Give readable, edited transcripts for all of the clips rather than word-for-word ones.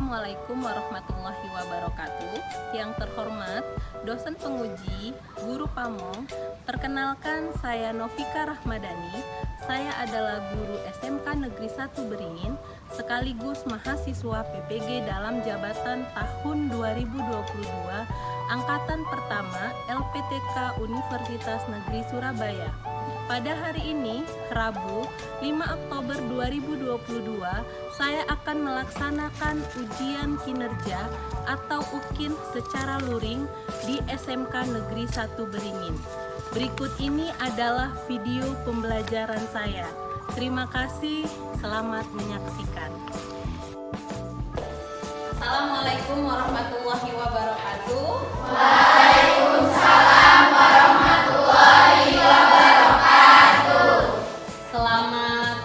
Assalamualaikum warahmatullahi wabarakatuh. Yang terhormat dosen penguji, guru Pamong, perkenalkan saya Novika Rahmadani. Saya adalah guru SMK Negeri 1 Beringin sekaligus mahasiswa PPG dalam jabatan tahun 2022 angkatan pertama LPTK Universitas Negeri Surabaya. Pada hari ini, Rabu 5 Oktober 2022, saya akan melaksanakan ujian kinerja atau UKIN secara luring di SMK Negeri 1 Beringin. Berikut ini adalah video pembelajaran saya. Terima kasih, selamat menyaksikan. Assalamualaikum warahmatullahi wabarakatuh. Waalaikumsalam warahmatullahi wabarakatuh. Selamat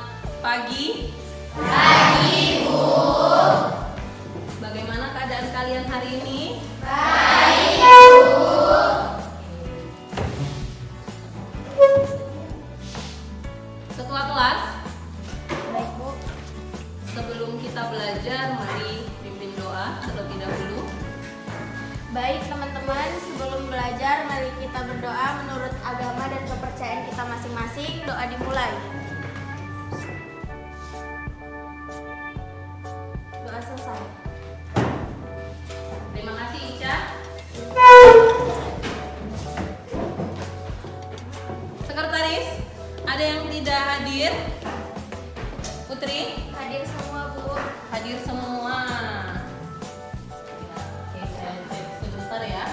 pagi. Pagi, Bu. Bagaimana keadaan kalian hari ini? Baik, Bu. Ketua kelas, Baik, Bu. sebelum kita belajar, mari pimpin doa terlebih dahulu. Baik, teman-teman, sebelum belajar mari kita berdoa menurut agama dan kepercayaan kita masing-masing. Doa dimulai. Doa selesai. Terima kasih Ica. Sekretaris, ada yang tidak hadir? Putri? Hadir semua, Bu. Hadir semua. Oke, saya cek sebentar ya.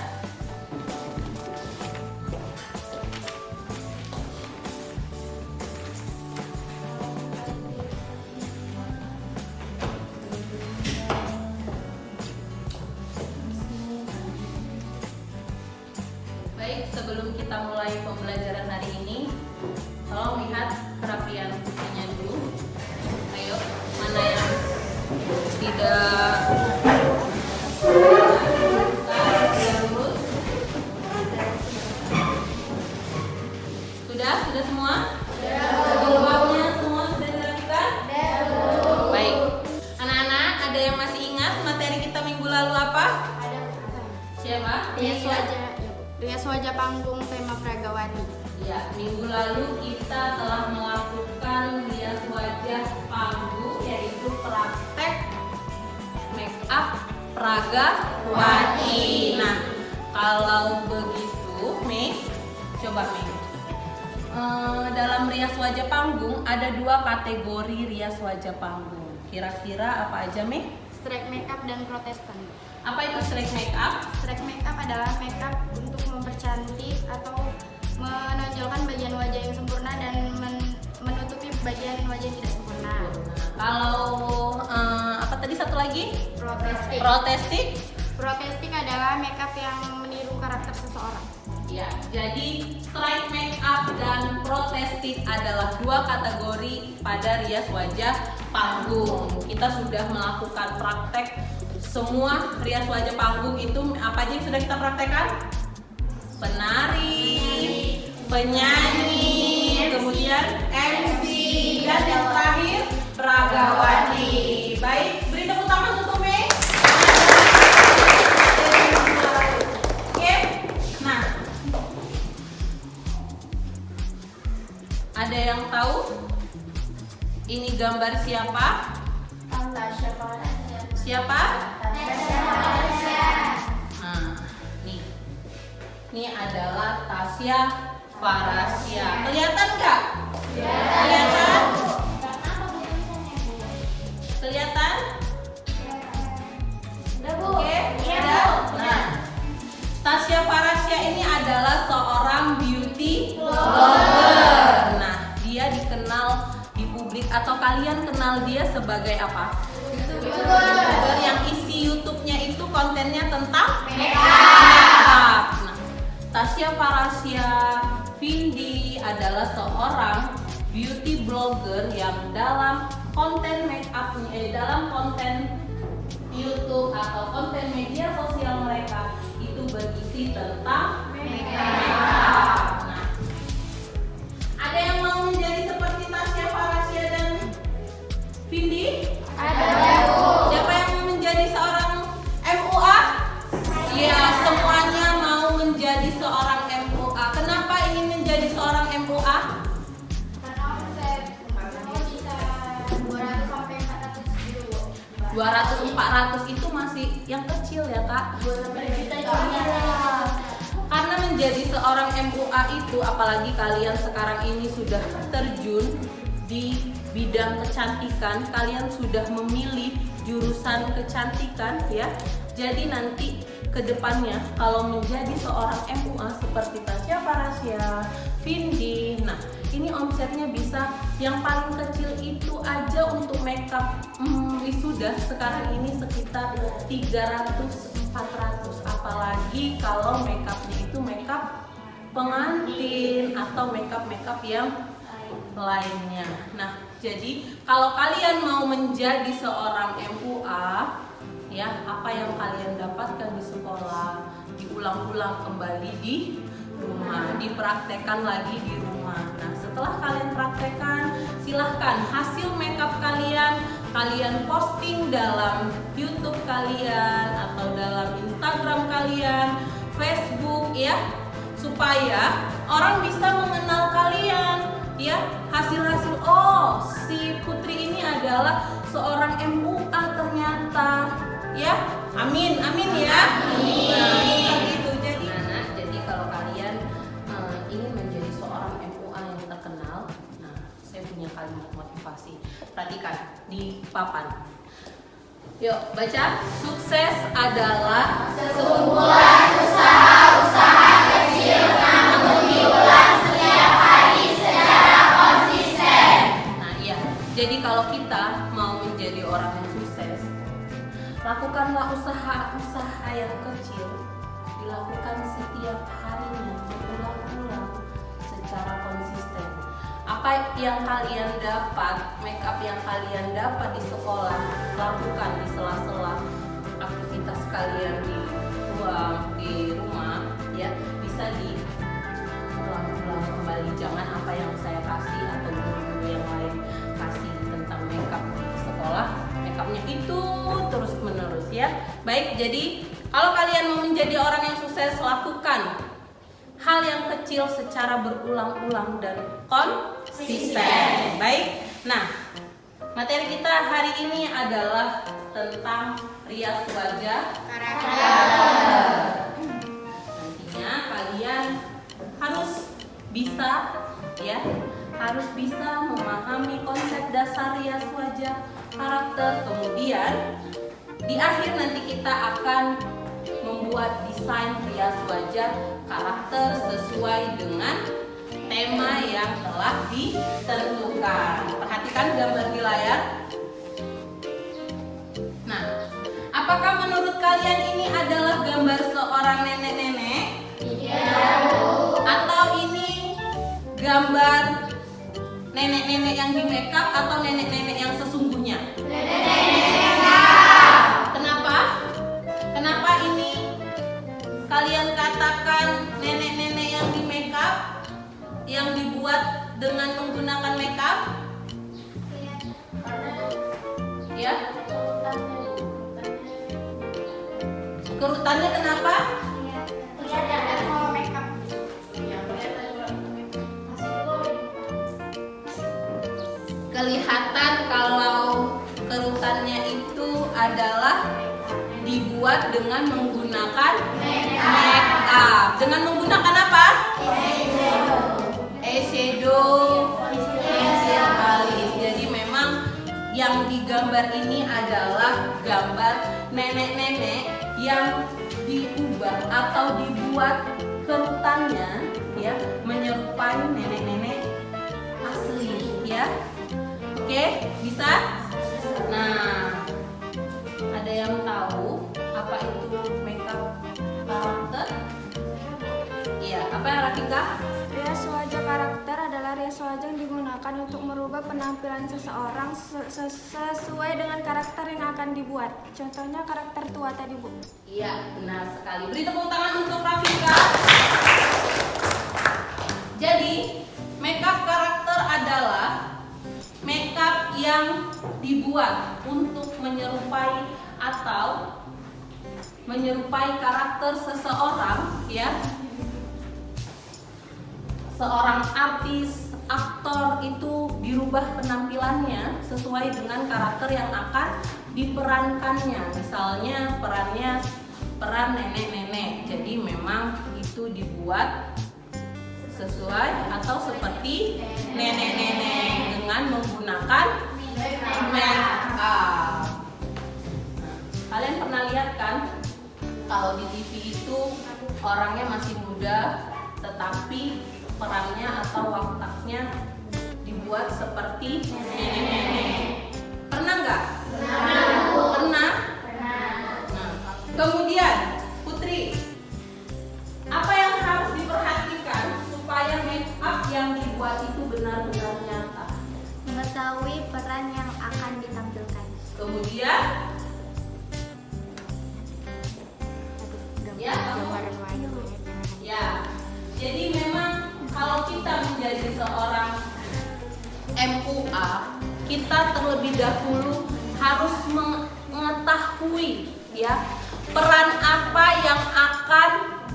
Baik, sebelum kita mulai pembelajaran hari ini, tolong lihat kerapian kursinya dulu. Ayo, mana yang tidak lurus? Sudah semua? Jilbabnya semua sudah dirapikan? Baik. Anak-anak, ada yang masih ingat materi kita minggu lalu apa? Siapa? Rias wajah panggung tema Pragawati. Ya, minggu lalu kita telah melakukan rias wajah panggung, yaitu praktek make up Pragawati. Nah, kalau begitu, Mei, coba Mei. Dalam rias wajah panggung ada dua kategori rias wajah panggung. Kira-kira apa aja, Mei? Strike makeup dan protestan. Apa itu strike make up? Strike makeup adalah makeup untuk mempercantik atau menonjolkan bagian wajah yang sempurna dan menutupi bagian wajah yang tidak sempurna. Kalau apa tadi satu lagi? Protestik. Protestik? Protestik adalah makeup yang meniru karakter seseorang. Ya, jadi strike make up dan protestik adalah dua kategori pada rias wajah panggung. Kita sudah melakukan praktek semua rias wajah panggung itu apa aja yang sudah kita praktekkan? Penari, penyanyi, kemudian MC, dan yang terakhir Pragawati. Baik, beri tepuk tangan untuk Mei. Oke, nah, ada yang tahu ini gambar siapa? Siapa? Nah, ini adalah Tasya Farasya. Kelihatan nggak? Kelihatan? Kelihatan? Oke, ada. Nah, Tasya Farasya ini adalah seorang beauty blogger. Nah, dia dikenal di publik atau kalian kenal dia sebagai apa? YouTuber yang isi YouTube-nya itu kontennya tentang makeup. Nah, Tasya Farasya Vindi adalah seorang beauty blogger yang dalam konten makeup-nya, dalam konten YouTube atau konten media sosial mereka itu berisi tentang makeup. Nah, ada yang mau menjadi seperti Tasya Farasya dan Vindi? Ada, Bu. Siapa yang mau menjadi seorang 200-400 itu masih yang kecil ya Kak. Karena menjadi seorang MUA itu, apalagi kalian sekarang ini sudah terjun di bidang kecantikan, kalian sudah memilih jurusan kecantikan ya. Jadi nanti kedepannya kalau menjadi seorang MUA seperti Tasya Farasya, Vindi, nah ini omsetnya bisa yang paling kecil itu aja untuk makeup wisuda sekarang ini sekitar 300-400, apalagi kalau makeupnya itu makeup pengantin atau makeup yang lainnya. Nah, jadi kalau kalian mau menjadi seorang MUA, ya apa yang kalian dapatkan di sekolah diulang-ulang kembali di rumah, dipraktekkan lagi di rumah. Nah, setelah kalian praktekkan, silahkan hasil makeup kalian posting dalam YouTube kalian atau dalam Instagram kalian, Facebook ya, supaya orang bisa mengenal kalian ya, hasil-hasil oh si Putri ini adalah seorang MUA ternyata ya. Amin ya. Amin. Nah, seperti itu. Jadi kalau kalian ingin menjadi seorang MUA yang terkenal, nah saya punya kalimat motivasi. Perhatikan di papan. Yuk baca. Sukses adalah sekumpulan usaha-usaha kecil namun diulang setiap hari secara konsisten. Nah iya. Jadi kalau kita mau menjadi orang yang sukses, lakukanlah usaha-usaha yang kecil, dilakukan setiap harinya, berulang-ulang secara konsisten. Apa yang kalian dapat, makeup yang kalian dapat di sekolah, lakukan di sela-sela aktivitas kalian di rumah, ya bisa diulang-ulang kembali. Jangan apa yang saya kasih atau guru-guru yang lain kasih tentang makeup di sekolah, makeupnya itu terus menerus ya. Baik, jadi kalau kalian mau menjadi orang yang sukses, lakukan hal yang kecil secara berulang-ulang dan konsisten. Baik, nah materi kita hari ini adalah tentang rias wajah karakter. Nantinya kalian harus bisa ya, harus bisa memahami konsep dasar rias wajah karakter. Kemudian di akhir nanti kita akan membuat desain rias wajah karakter sesuai dengan tema yang telah ditentukan. Perhatikan gambar di layar. Nah, apakah menurut kalian ini adalah gambar seorang nenek-nenek? Iya. Atau ini gambar nenek-nenek yang di makeup atau nenek-nenek yang sesungguhnya? Kenapa ini kalian katakan nenek-nenek yang di makeup, yang dibuat dengan menggunakan makeup? Ya? Kerutannya kenapa? Kelihatan kalau kerutannya itu adalah dibuat dengan menggunakan makeup. Dengan menggunakan apa? Eyeshadow, pensil alis. Jadi memang yang digambar ini adalah gambar nenek-nenek yang diubah atau dibuat kerutannya ya menyerupai nenek-nenek asli ya. Oke, bisa? Nah, ada yang tahu apa itu makeup karakter? Iya, apa yang Ratika? Rias wajah karakter adalah rias wajah yang digunakan untuk merubah penampilan seseorang sesuai dengan karakter yang akan dibuat. Contohnya karakter tua tadi, Bu. Iya, benar sekali. Beri tepuk tangan untuk Rafika. Jadi, makeup karakter adalah makeup yang dibuat untuk menyerupai atau menyerupai karakter seseorang ya. Seorang artis, aktor itu dirubah penampilannya sesuai dengan karakter yang akan diperankannya. Misalnya peran nenek-nenek. Jadi memang itu dibuat sesuai atau seperti nenek-nenek dengan menggunakan make up. Kalian pernah lihat kan kalau di TV itu orangnya masih muda tetapi perannya atau wataknya dibuat seperti nenek-nenek. Pernah nggak? Pernah. Nah, kemudian Putri, apa yang harus diperhatikan supaya make up yang dibuat itu benar-benar nyata? Mengetahui peran yang akan ditampilkan. Kemudian ya, ya. Jadi memang kalau kita menjadi seorang MUA, kita terlebih dahulu harus mengetahui ya peran apa yang akan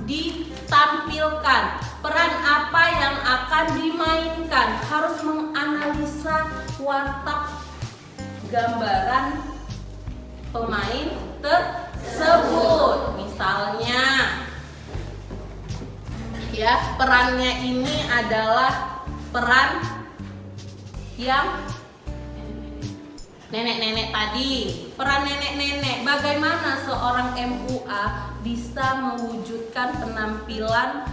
ditampilkan, peran apa yang akan dimainkan, harus menganalisa watak gambaran pemain tersebut. Misalnya ya, perannya ini adalah peran yang nenek-nenek tadi. Peran nenek-nenek, bagaimana seorang MUA bisa mewujudkan penampilan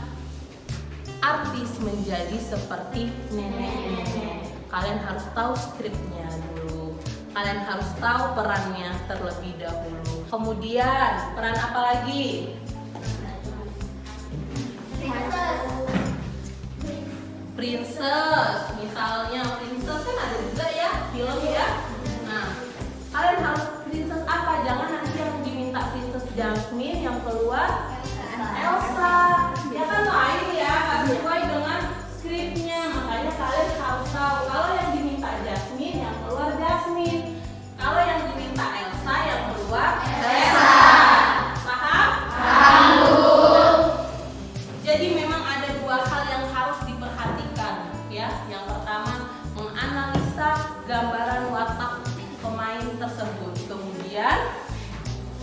artis menjadi seperti nenek-nenek? Kalian harus tahu skripnya dulu. Kalian harus tahu perannya terlebih dahulu. Kemudian, peran apa lagi? Princess. Misalnya princess kan ada juga ya film ya. Nah, kalian harus princess apa? Jangan nanti yang diminta princess Jasmine, yang keluar Elsa. Ya kan lain ya, nggak sesuai dengan skripnya. Makanya kalian harus tahu kalau yang diminta Jasmine, yang keluar Jasmine. Kalau yang diminta Elsa, yang keluar Elsa. Paham? Paham. Jadi memang ada dua hal yang harus diperhatikan ya. Yang pertama, menganalisa gambaran watak pemain tersebut. Kemudian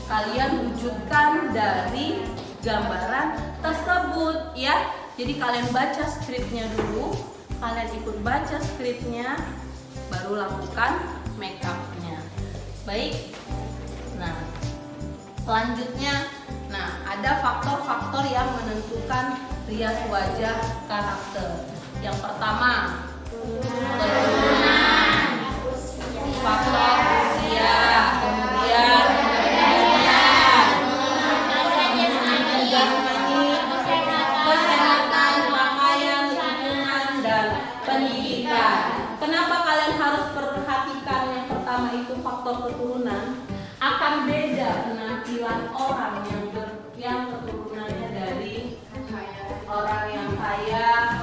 kalian wujudkan dari gambaran tersebut ya. Jadi kalian baca skripnya dulu, kalian ikut baca skripnya, baru lakukan make up-nya. Baik. Nah, selanjutnya, ada faktor-faktor yang menentukan rias wajah karakter. Yang pertama, keturunan, faktor usia, kemudian kesehatan, pakaian, lingkungan, dan pendidikan. Kenapa kalian harus perhatikan yang pertama itu faktor keturunan? Akan beda penampilan orang yang keturunannya dari orang yang kaya,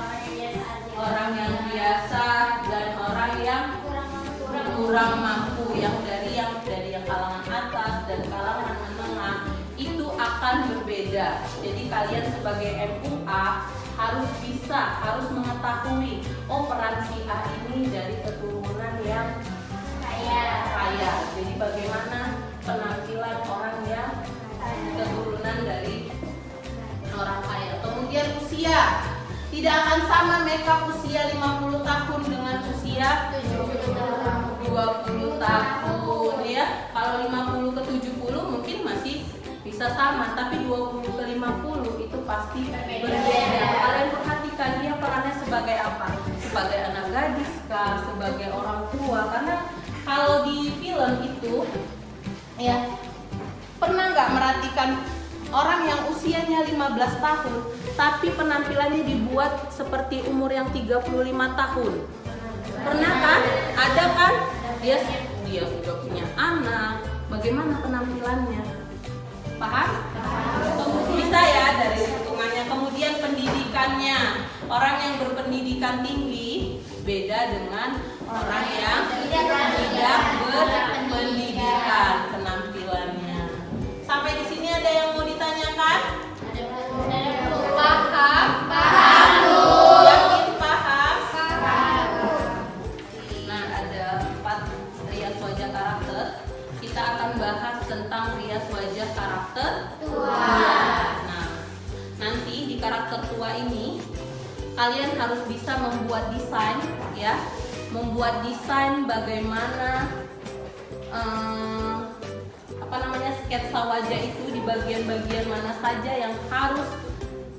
orang yang biasa, dan orang yang kurang mampu, yang dari yang kalangan atas dan kalangan menengah itu akan berbeda. Jadi kalian sebagai MUA harus mengetahui, oh peran si A ini dari keturunan yang kaya. Jadi bagaimana penampilan orang yang keturunan dari orang kaya. Kemudian usia, tidak akan sama makeup usia 50 tahun dengan usia 20 tahun ya. Kalau 50 ke 70 mungkin masih bisa sama, tapi 20 ke 50 itu pasti berbeda. Kalian perhatikan dia perannya sebagai apa? Sebagai anak gadis kah? Sebagai orang tua? Karena kalau di film itu ya, pernah nggak merhatikan orang yang usianya 15 tahun tapi penampilannya dibuat seperti umur yang 35 tahun? Pernah kan? Ada kan? Dia sudah punya anak, bagaimana penampilannya? Paham? Bisa ya dari hitungannya. Kemudian pendidikannya, orang yang berpendidikan tinggi beda dengan orang yang tidak berpendidikan penampilannya. Sampai di sini ada yang mau ditanyakan? Paham? Paham. Yakin paham? Paham. Nah, ada 4 rias wajah karakter. Kita karakter tua ini, kalian harus bisa membuat desain, ya, membuat desain bagaimana sketsa wajah itu di bagian-bagian mana saja yang harus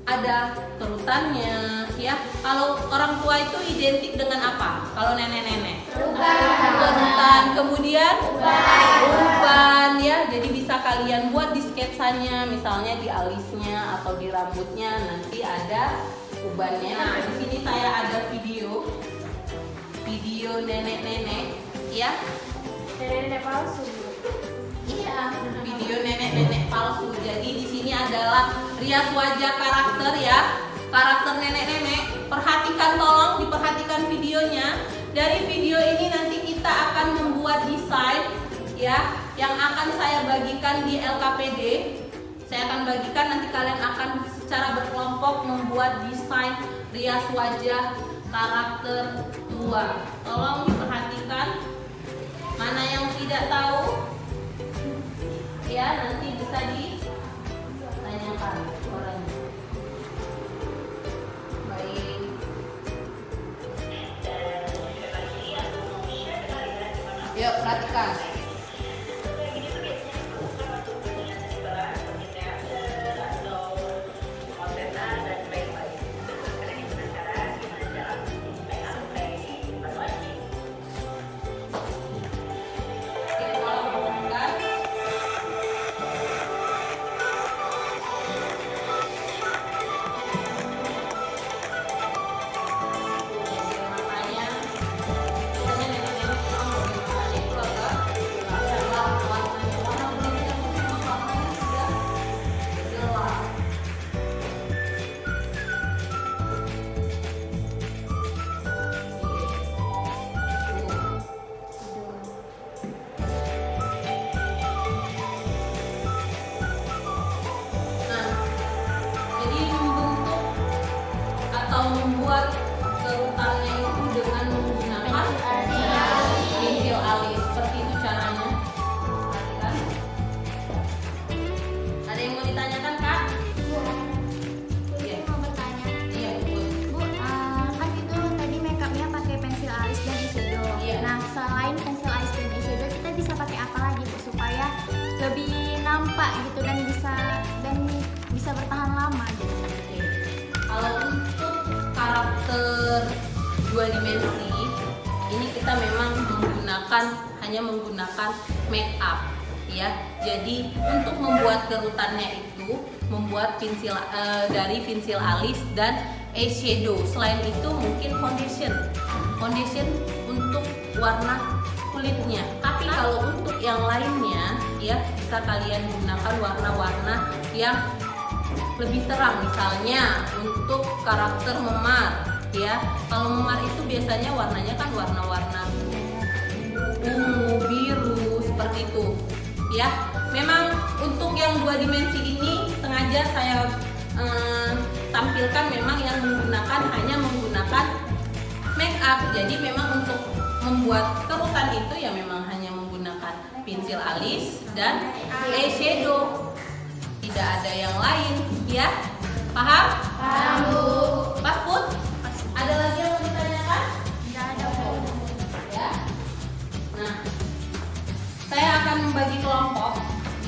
ada kerutannya, ya. Kalau orang tua itu identik dengan apa? Kalau nenek-nenek? Kerutan. Kemudian uban, ya. Jadi bisa kalian buat di sketsanya, misalnya di alisnya atau di rambutnya nanti ada ubannya. Nah, di sini saya ada video nenek-nenek, ya. Nenek palsu. Iya, video nenek-nenek palsu. Jadi di sini adalah rias wajah karakter, ya. Karakter nenek-nenek. Perhatikan, tolong diperhatikan videonya. Dari video ini nanti kita akan membuat desain, ya, yang akan saya bagikan di LKPD. Saya akan bagikan, nanti kalian akan secara berkelompok membuat desain rias wajah karakter tua. Tolong diperhatikan. Mana yang tidak tahu, ya, nanti bisa ditanyakan orangnya. Baik. Yuk, perhatikan. Membuat kerutannya itu dengan menggunakan pensil alis. Seperti itu caranya. Perhatikan. Ada yang mau ditanyakan, Kak? Iya. Mau bertanya. Iya, betul. Bu, kan itu tadi makeupnya pakai pensil alis dan eyeshadow. Iya. Nah, selain pensil alis dan eyeshadow, kita bisa pakai apa lagi, Bu, supaya lebih nampak gitu dan bisa bertahan lama gitu. Oke. Kalau untuk karakter 2 dimensi ini kita memang hanya menggunakan make up, ya. Jadi untuk membuat kerutannya itu membuat dari pensil alis dan eyeshadow. Selain itu mungkin foundation untuk warna kulitnya. Tapi kalau untuk yang lainnya, ya, bisa kalian gunakan warna-warna yang lebih terang, misalnya untuk karakter memar, ya. Kalau memar itu biasanya warnanya kan warna-warna ungu, biru, seperti itu, ya. Memang untuk yang 2 dimensi ini sengaja saya tampilkan memang yang hanya menggunakan make up. Jadi memang untuk membuat kerutan itu ya memang hanya menggunakan pensil alis dan eyeshadow. Tidak ada yang lain, ya. Paham? Paham, Bu. Pas, Put? Ada lagi yang mau ditanyakan? Tidak ada, Bu. Ya. Nah, saya akan membagi kelompok,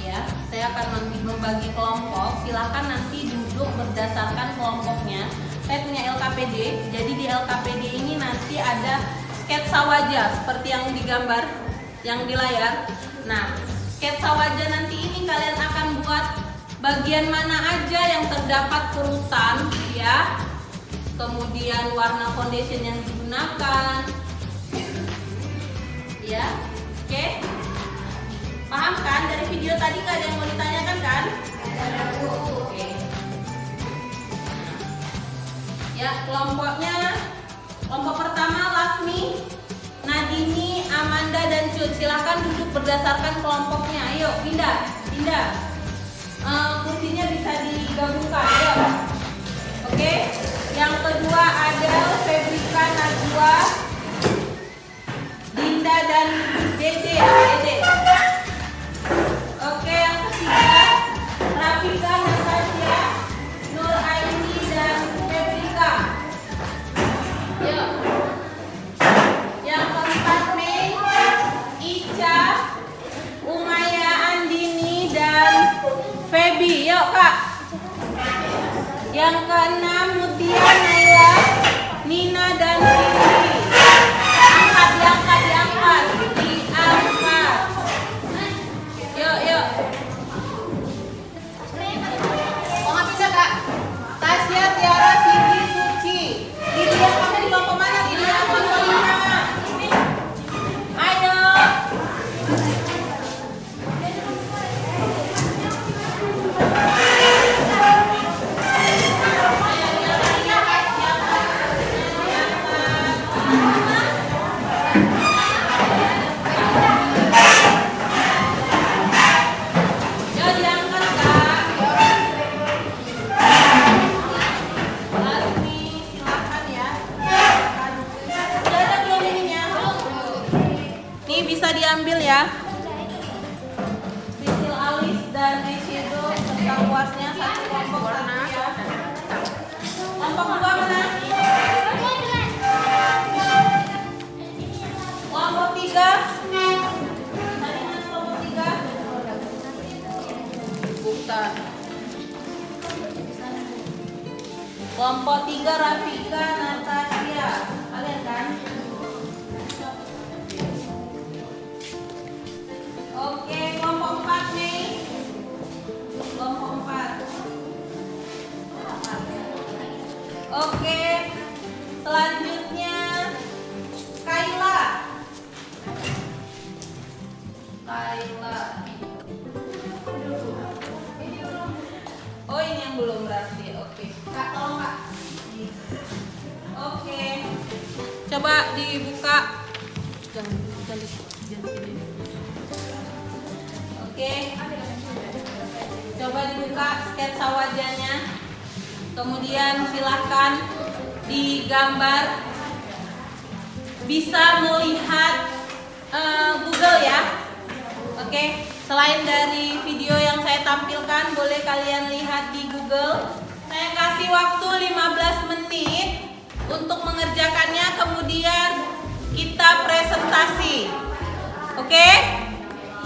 ya. Saya akan membagi kelompok. Silakan nanti duduk berdasarkan kelompoknya. Saya punya LKPD. Jadi di LKPD ini nanti ada sketsa wajah seperti yang digambar, yang di layar. Nah, sketsa wajah nanti ini kalian akan buat bagian mana aja yang terdapat kerutan, ya. Kemudian warna foundation yang digunakan, ya. Oke. Paham kan? Dari video tadi nggak ada yang mau ditanyakan kan? Ada, Bu. Oke. Ya, kelompok pertama Lasmi, Nadini, Amanda, dan Cut. Silahkan duduk berdasarkan kelompoknya. Ayo, pindah. Kursinya bisa digabungkan, ya. Oke. Yang kedua ada Febrika, Najwa, Dinda, dan Dede. Oke, yang ketiga Rafika, Natasha, Nur Aini, dan Yang keenam Mutia, Naila, Nina dan Cindy. Diangkat. Yuk. Oh, nggak bisa Kak. Tasya, Tiara, Cindy, Suci. Lydia, kamu di kelompok mana? Lydia, kelompok 5. Ayo. Bisa diambil ya. Pensil alis dan eyeshadow serta kuasnya satu kelompok satu ya. Kelompok 2 mana? Kelompok 3. Tadi mana kelompok 3? Bukan. Kelompok 3 Rafika, Natasha. Kalian kan? Oke, kelompok 4 nih. Kelompok 4. Oke. Selanjutnya Kayla. Oh, ini yang belum berarti. Oke. Kak, tolong Kak. Oke. Coba dibuka. Jangan sini. Oke, coba dibuka sketsa wajahnya. Kemudian silahkan digambar. Bisa melihat Google ya. Oke, selain dari video yang saya tampilkan, boleh kalian lihat di Google. Saya kasih waktu 15 menit untuk mengerjakannya, kemudian kita presentasi. Oke?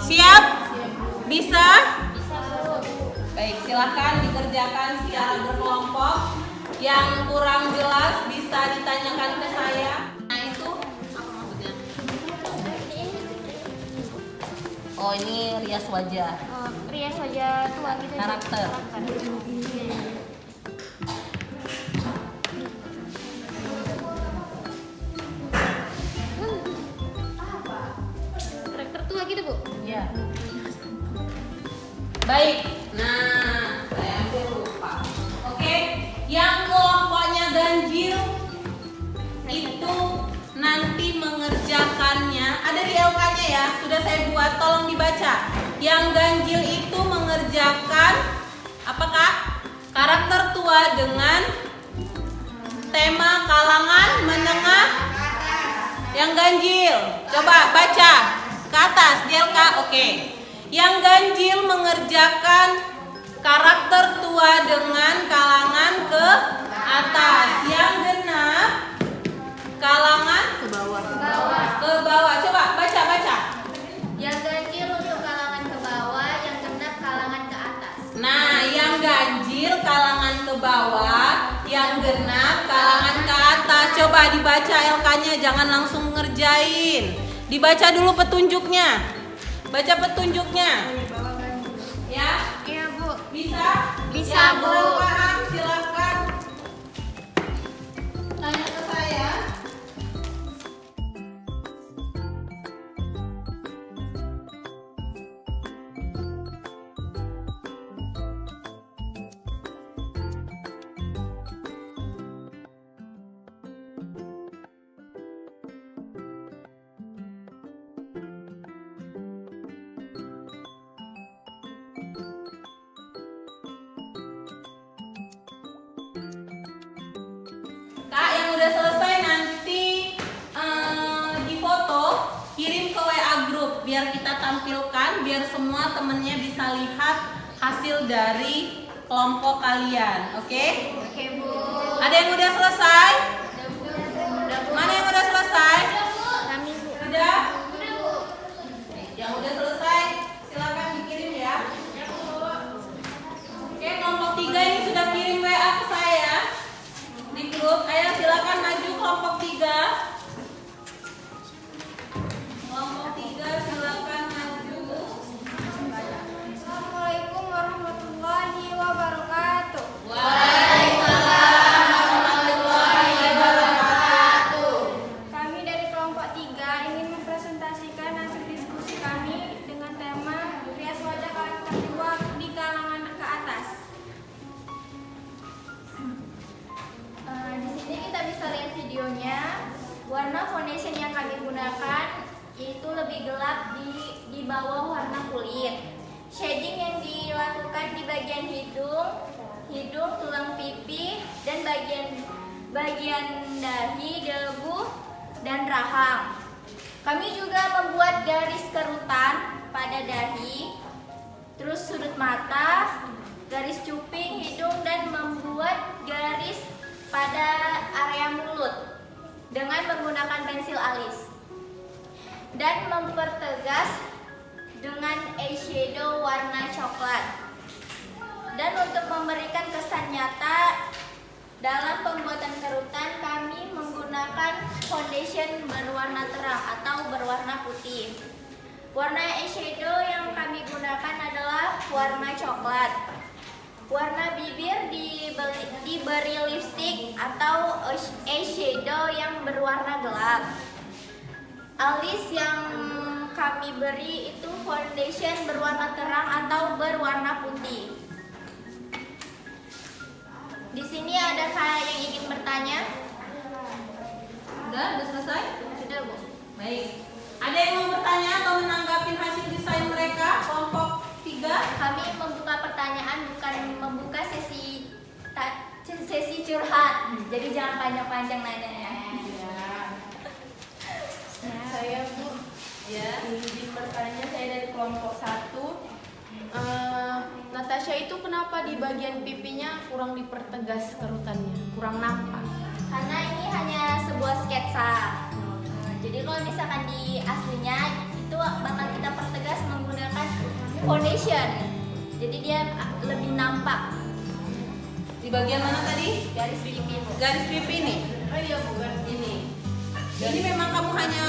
Siap? Bisa? Baik, silahkan dikerjakan secara berkelompok. Yang kurang jelas bisa ditanyakan ke saya. Nah, itu apa maksudnya? Oh, ini rias wajah. Rias wajah tua gitu. Karakter. Karakter tua gitu, Bu? Ya. Baik. Nah, saya hampir lupa. Oke, yang kelompoknya ganjil itu nanti mengerjakannya ada di LK-nya ya. Sudah saya buat, tolong dibaca. Yang ganjil itu mengerjakan apa Kak? Karakter tua dengan tema kalangan menengah. Yang ganjil, coba baca ke atas di LK. Oke. Yang ganjil mengerjakan karakter tua dengan kalangan ke atas. Yang genap kalangan ke bawah. Ke bawah. Coba baca. Yang ganjil untuk kalangan ke bawah, yang genap kalangan ke atas. Nah, yang ganjil kalangan ke bawah, yang genap kalangan ke atas. Coba dibaca LK-nya, jangan langsung ngerjain. Dibaca dulu petunjuknya. Baca petunjuknya. Ya? Iya, Bu. Bisa? Bisa, Yang Bu. belum paham silakan tanya ke saya. Kak, yang udah selesai nanti difoto, kirim ke WA grup biar kita tampilkan, biar semua temennya bisa lihat hasil dari kelompok kalian. Oke? Oke, Bu. Ada yang udah selesai? Mana yang udah selesai? Kami, Bu. Udah? Yang udah selesai, silakan dikirim ya. Oke, kelompok 3 ini sudah kirim WA ke saya. Warna foundation yang kami gunakan itu lebih gelap di bawah warna kulit. Shading yang dilakukan di bagian hidung, tulang pipi, dan bagian dahi, debu, dan rahang. Kami juga membuat garis kerutan pada dahi, terus sudut mata, garis cuping, hidung, dan membuat garis pada area mulut dengan menggunakan pensil alis dan mempertegas dengan eyeshadow warna coklat. Dan untuk memberikan kesan nyata dalam pembuatan kerutan, kami menggunakan foundation berwarna terang atau berwarna putih. Warna eyeshadow yang kami gunakan adalah warna coklat. Warna bibir diberi lipstick atau eyeshadow yang berwarna gelap. Alis yang kami beri itu foundation berwarna terang atau berwarna putih. Di sini adakah yang ingin bertanya? Udah selesai? Sudah, Bu. Baik. Ada yang mau bertanya atau menanggapi hasil desain mereka kelompok 3? Kami membuka pertanyaan, bukan membuka sesi curhat. Jadi jangan panjang-panjang nanyanya. Saya Bu, Ya. izin bertanya, saya dari kelompok 1. Natasha itu kenapa di bagian pipinya kurang dipertegas kerutannya, kurang nampak? Karena ini hanya sebuah sketsa. Jadi kalau misalkan di aslinya itu bakal kita pertegas menggunakan foundation. Jadi dia lebih nampak. Di bagian mana tadi? Garis pipi, Bu. Garis pipi nih. Oh iya Bu, garis Ini. Jadi memang kamu hanya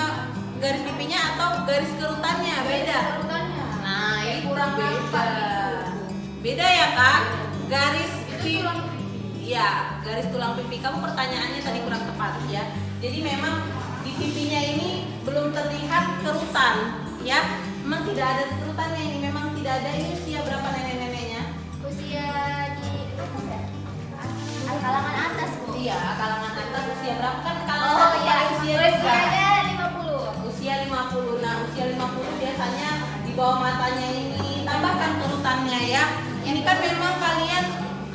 garis pipinya atau garis kerutannya? Beda. kerutannya. Nah, Kayak ini kurang beda. nampak gitu. Beda ya, Kak? Garis Itu pipi. tulang Iya, garis tulang pipi. Kamu pertanyaannya tadi kurang tepat ya. Jadi memang di pipinya ini belum terlihat kerutan, ya. Memang tidak ada kerutannya ini. Memang tidak ada. Ini usia berapa nenek-neneknya? Usia di kalangan atas, Bu. Iya, kalangan atas usia berapa kan? Kalau Oh iya, usia juga. usianya 50. Usia 50. Nah, usia 50 biasanya di bawah matanya ini tambahkan kerutannya ya. Ini kan memang kalian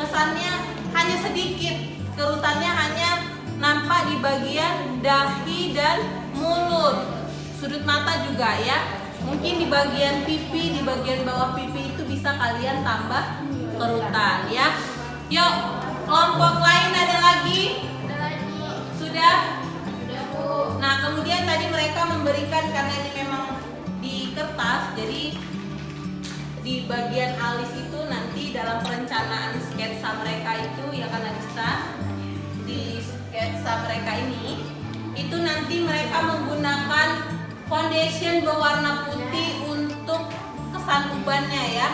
kesannya hanya sedikit. Kerutannya hanya nampak di bagian dahi dan mulut. Sudut mata juga ya. Mungkin di bagian pipi, di bagian bawah pipi itu bisa kalian tambah kerutan ya. Yuk, kelompok lain ada lagi? Ada lagi. Sudah? Udah, Bu. Nah, kemudian tadi mereka memberikan, karena ini memang di kertas, jadi di bagian alis itu nanti dalam perencanaan sketsa mereka itu ya kan Agista, di sketsa mereka ini itu nanti mereka menggunakan foundation berwarna putih untuk kesan ubannya ya,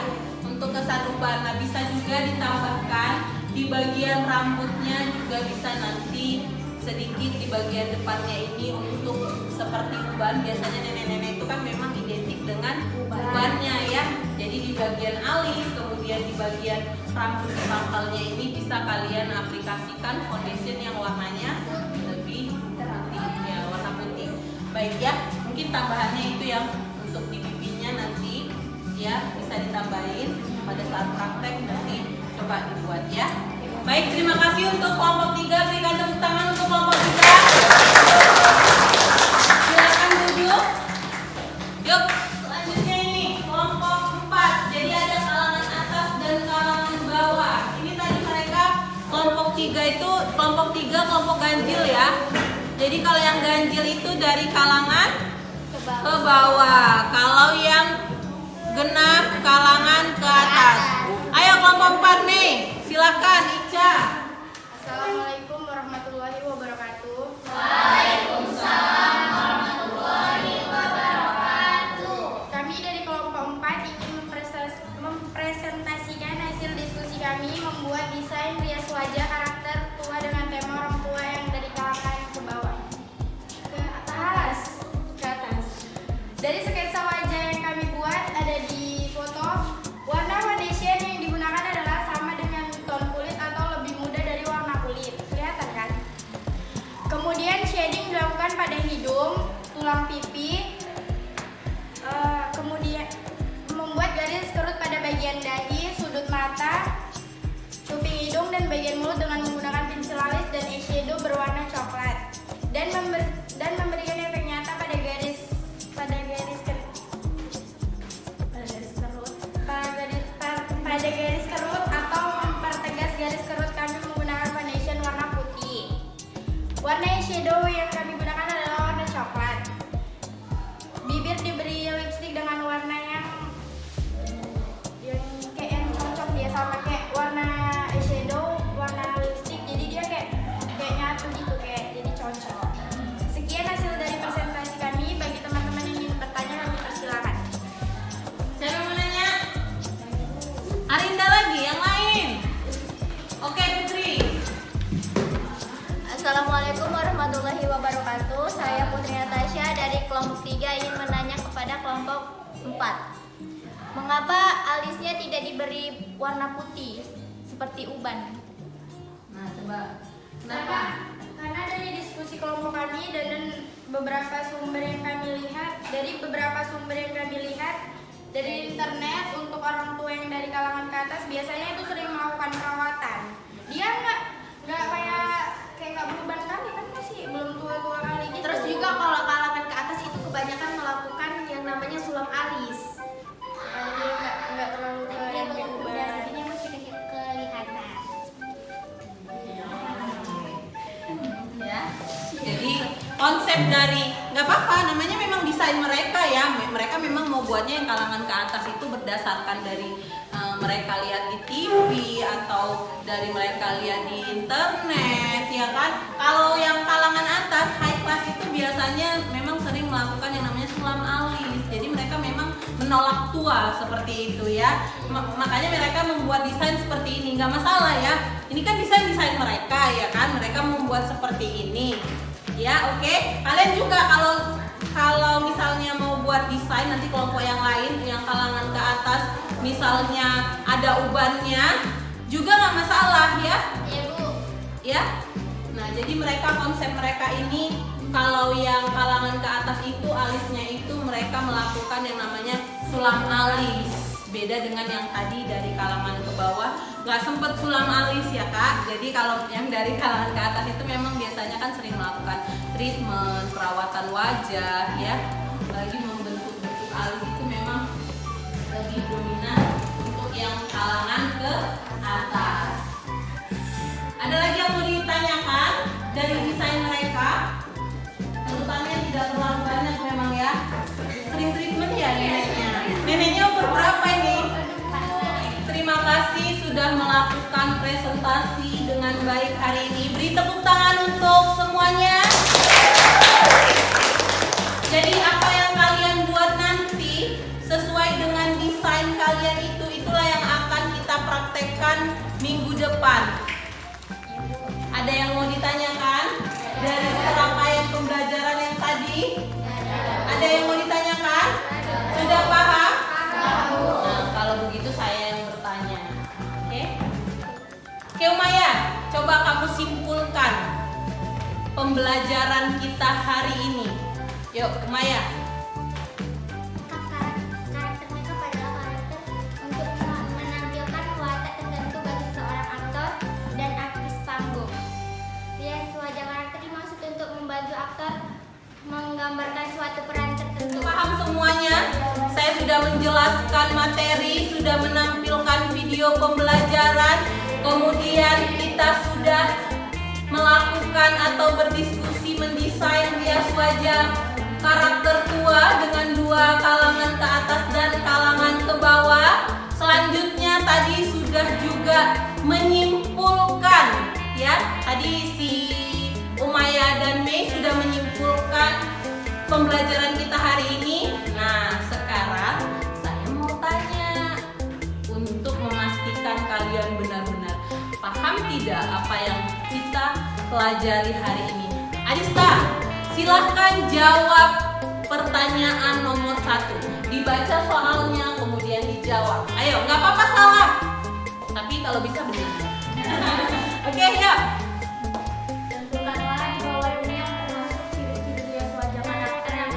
untuk kesan uban. Nah, bisa juga ditambahkan di bagian rambutnya, juga bisa nanti sedikit di bagian depannya ini untuk seperti uban. Biasanya nenek-nenek itu kan memang identik dengan ubannya ya. Jadi di bagian alis, kemudian di bagian rambut di pangkalnya ini bisa kalian aplikasikan foundation yang warnanya lebih putih ya, warna putih. Baik ya, mungkin tambahannya itu yang untuk di pipinya nanti ya bisa ditambahin pada saat praktek, nanti coba dibuat ya. Baik, terima kasih untuk kelompok 3. Berikan tepuk tangan untuk kelompok 3. Silakan duduk. Yuk, selanjutnya ini kelompok 4. Jadi ada kalangan atas dan kalangan bawah. Ini tadi mereka kelompok 3 itu kelompok 3 kelompok ganjil ya. Jadi kalau yang ganjil itu dari kalangan ke bawah. Kalau yang genap kalangan ke atas. Ayo kelompok 4 nih. Silakan Ica. Assalamualaikum warahmatullahi wabarakatuh. Waalaikumsalam warahmatullahi wabarakatuh. Kami dari kelompok 4 ingin mempresentasikan hasil diskusi kami membuat desain rias wajah karakter tua dengan tema orang tua yang dari kalangan ke bawah. Ke atas. Dari sketsa wajah yang kami buat ada di foto. Warna foundation yang digunakan adalah sama dengan tone kulit atau lebih muda dari warna kulit. Kelihatan kan? tulang pipi, kemudian membuat garis kerut pada bagian dahi, sudut mata, cuping hidung dan bagian mulut dengan menggunakan pensil alis dan eyeshadow berwarna coklat, dan memberikan efek nyata pada garis kerut atau mempertegas garis kerut. Kami menggunakan foundation warna putih. Warna eyeshadow yang kami gunakan adalah warna coklat. Bibir diberi lipstick dengan warna yang kayak yang cocok dia sama kayak warna eyeshadow, warna lipstick. Jadi dia kayak nyatu gitu, kayak jadi cocok. Sekian hasil dari presentasi kami. Bagi teman-teman yang ingin bertanya, kami persilakan. Siapa mau nanya? Arinda lagi, yang lain. Oke, Putri. Assalamualaikum warahmatullahi wabarakatuh. Saya Putri Natasha dari kelompok 3 ingin menanya kepada kelompok 4. Mengapa alisnya tidak diberi warna putih seperti uban? Nah, coba. Kenapa? Karena dari diskusi kelompok kami dan beberapa sumber yang kami lihat, dari internet, untuk orang tua yang dari kalangan ke atas biasanya itu sering melakukan perawatan. Dia nggak kayak nggak beruban kali, kan masih belum tua-tua kali gitu. Terus juga kalau kalangan ke atas itu kebanyakan melakukan yang namanya sulam alis. Dia nggak terlalu ke Dia yang belum beruban. darahnya masih kelihatan. Ya. Jadi konsep dari nggak apa-apa, namanya memang desain mereka ya. Mereka memang mau buatnya yang kalangan ke atas itu berdasarkan dari mereka lihat di TV atau dari mereka lihat di internet, ya kan? Kalau yang kalangan atas high class itu biasanya memang sering melakukan yang namanya sulam alis. Jadi mereka memang menolak tua seperti itu ya. Makanya mereka membuat desain seperti ini, nggak masalah ya. Ini kan desain mereka ya kan, mereka membuat seperti ini. Ya, oke. Kalian juga kalau misalnya mau buat desain nanti kelompok yang lain yang kalangan ke atas misalnya ada ubannya juga nggak masalah ya. Ya Bu. Ya. Nah, jadi konsep mereka ini kalau yang kalangan ke atas itu alisnya itu mereka melakukan yang namanya sulam alis. Beda dengan yang tadi dari kalangan ke bawah nggak sempet sulam alis ya Kak. Jadi kalau yang dari kalangan ke atas itu memang biasanya kan sering melakukan treatment, perawatan wajah ya. Lagi membentuk alis itu memang lebih dominan untuk yang kalangan ke atas. Ada lagi yang mau ditanyakan dari desain mereka? Urutannya tidak terlalu banyak memang ya. Sering treatment ya neneknya. Neneknya umur berapa ini? Terima kasih sudah melakukan presentasi dengan baik hari ini. Beri tepuk tangan untuk semuanya. Jadi apa yang kalian buat nanti sesuai dengan desain kalian itulah yang akan kita praktekkan minggu depan. Ada yang mau ditanyakan dari serangkaian pembelajaran yang tadi? Ada yang mau ditanyakan? Sudah paham? Nah, kalau begitu saya yang bertanya. Oke? Oke, Umaya, coba kamu simpulkan pembelajaran kita hari ini. Yuk, Umaya. Karakter makeup adalah karakter untuk menampilkan watak tertentu bagi seorang aktor dan aktris panggung. Rias wajah karakter dimaksud untuk membantu aktor menggambarkan suatu peran tertentu. Paham semuanya? Saya sudah menjelaskan materi, sudah menampilkan video pembelajaran, kemudian kita sudah melakukan atau berdiskusi mendesain rias wajah karakter tua dengan dua kalangan ke atas dan kalangan ke bawah. Selanjutnya tadi sudah juga menyimpulkan ya. Tadi si Umaya dan Mei sudah menyimpulkan pembelajaran kita hari ini. Nah, sekarang saya mau tanya untuk memastikan kalian benar-benar paham tidak apa yang kita pelajari hari ini. Adista, silahkan jawab pertanyaan nomor 1. Dibaca soalnya kemudian dijawab. Ayo, nggak apa-apa salah, tapi kalau bisa benar. Oke, yuk. Tentukanlah di bawah ini yang termasuk ciri-ciri rias wajah karakter yang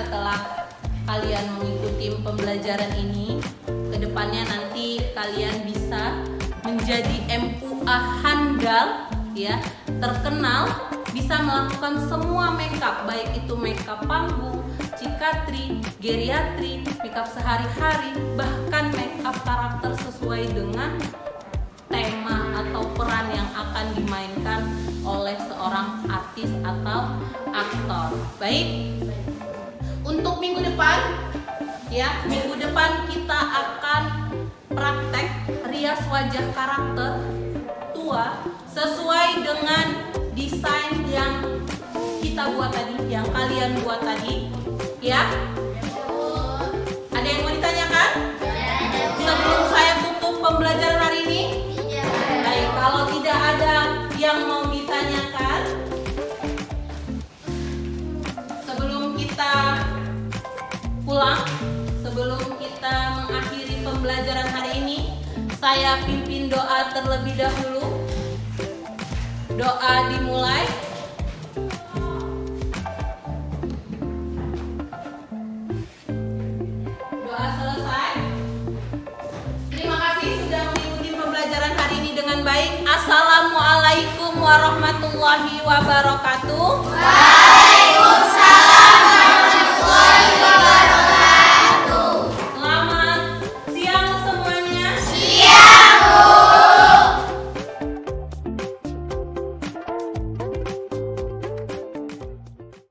setelah kalian mengikuti pembelajaran ini, kedepannya nanti kalian bisa menjadi MUA handal ya, terkenal, bisa melakukan semua makeup, baik itu makeup panggung, cikatri, geriatri, makeup sehari-hari, bahkan makeup karakter sesuai dengan tema atau peran yang akan dimainkan oleh seorang artis atau aktor. Baik, untuk minggu depan ya, minggu depan kita akan praktek rias wajah karakter tua sesuai dengan desain yang kita buat tadi, yang kalian buat tadi ya. Ada yang mau ditanyakan sebelum saya tutup pembelajaran hari ini? Baik, kalau tidak ada yang mau ditanyakan, sebelum kita pulang, sebelum kita mengakhiri pembelajaran hari ini, saya pimpin doa terlebih dahulu. Doa dimulai. Doa selesai. Terima kasih sudah mengikuti pembelajaran hari ini dengan baik. Assalamualaikum warahmatullahi wabarakatuh.